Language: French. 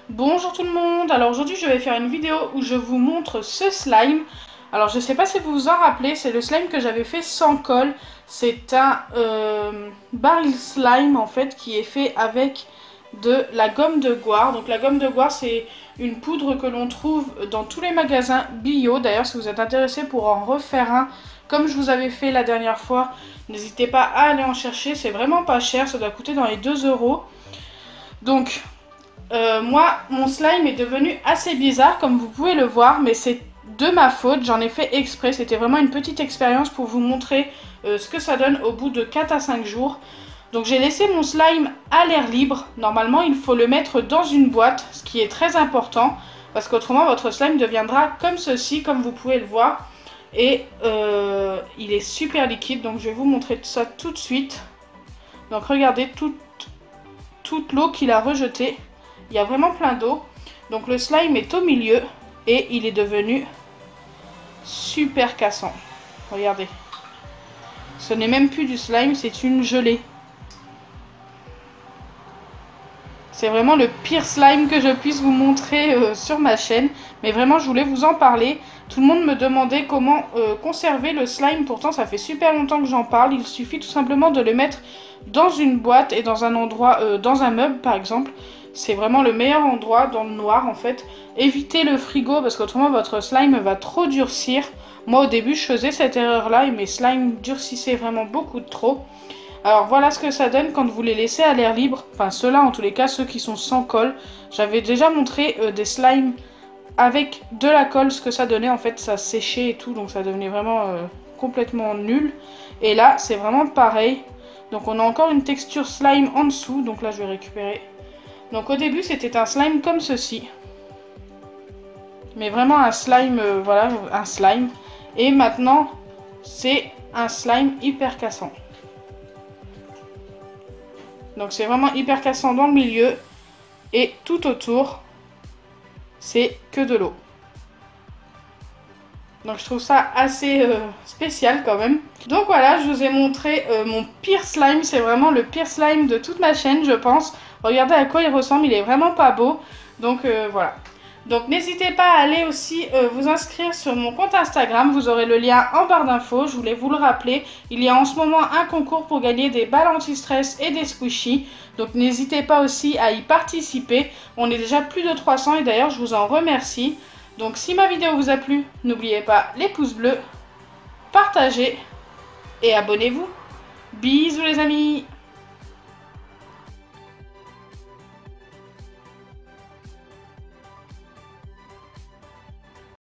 Bonjour tout le monde, alors aujourd'hui je vais faire une vidéo où je vous montre ce slime. Alors je sais pas si vous vous en rappelez, c'est le slime que j'avais fait sans colle. C'est un baril slime en fait qui est fait avec de la gomme de goire. Donc la gomme de goire c'est une poudre que l'on trouve dans tous les magasins bio. D'ailleurs si vous êtes intéressé pour en refaire un comme je vous avais fait la dernière fois, n'hésitez pas à aller en chercher, c'est vraiment pas cher, ça doit coûter dans les 2 €. Donc moi, mon slime est devenu assez bizarre, comme vous pouvez le voir, mais c'est de ma faute, j'en ai fait exprès. C'était vraiment une petite expérience pour vous montrer ce que ça donne au bout de 4 à 5 jours. Donc j'ai laissé mon slime à l'air libre. Normalement, il faut le mettre dans une boîte, ce qui est très important, parce qu'autrement, votre slime deviendra comme ceci, comme vous pouvez le voir. Et il est super liquide, donc je vais vous montrer ça tout de suite. Donc regardez toute l'eau qu'il a rejetée. Il y a vraiment plein d'eau. Donc le slime est au milieu et il est devenu super cassant. Regardez. Ce n'est même plus du slime, c'est une gelée. C'est vraiment le pire slime que je puisse vous montrer sur ma chaîne. Mais vraiment, je voulais vous en parler. Tout le monde me demandait comment conserver le slime. Pourtant, ça fait super longtemps que j'en parle. Il suffit tout simplement de le mettre dans une boîte et dans un endroit, dans un meuble par exemple. C'est vraiment le meilleur endroit dans le noir en fait. Évitez le frigo parce qu'autrement votre slime va trop durcir. Moi au début je faisais cette erreur là et mes slimes durcissaient vraiment beaucoup trop. Alors voilà ce que ça donne quand vous les laissez à l'air libre. Enfin ceux-là en tous les cas, ceux qui sont sans colle. J'avais déjà montré des slimes avec de la colle, ce que ça donnait. En fait ça séchait et tout, donc ça devenait vraiment complètement nul. Et là c'est vraiment pareil. Donc on a encore une texture slime en dessous. Donc là je vais récupérer. Donc au début c'était un slime comme ceci. Mais vraiment un slime, voilà, un slime. Et maintenant c'est un slime hyper cassant. Donc c'est vraiment hyper cassant dans le milieu. Et tout autour, c'est que de l'eau. Donc je trouve ça assez spécial quand même. Donc voilà, je vous ai montré mon pire slime. C'est vraiment le pire slime de toute ma chaîne, je pense. Regardez à quoi il ressemble, il est vraiment pas beau. Donc voilà. Donc n'hésitez pas à aller aussi vous inscrire sur mon compte Instagram. Vous aurez le lien en barre d'infos. Je voulais vous le rappeler. Il y a en ce moment un concours pour gagner des balles anti-stress et des squishies. Donc n'hésitez pas aussi à y participer. On est déjà plus de 300 et d'ailleurs je vous en remercie. Donc si ma vidéo vous a plu, n'oubliez pas les pouces bleus, partagez et abonnez-vous. Bisous les amis!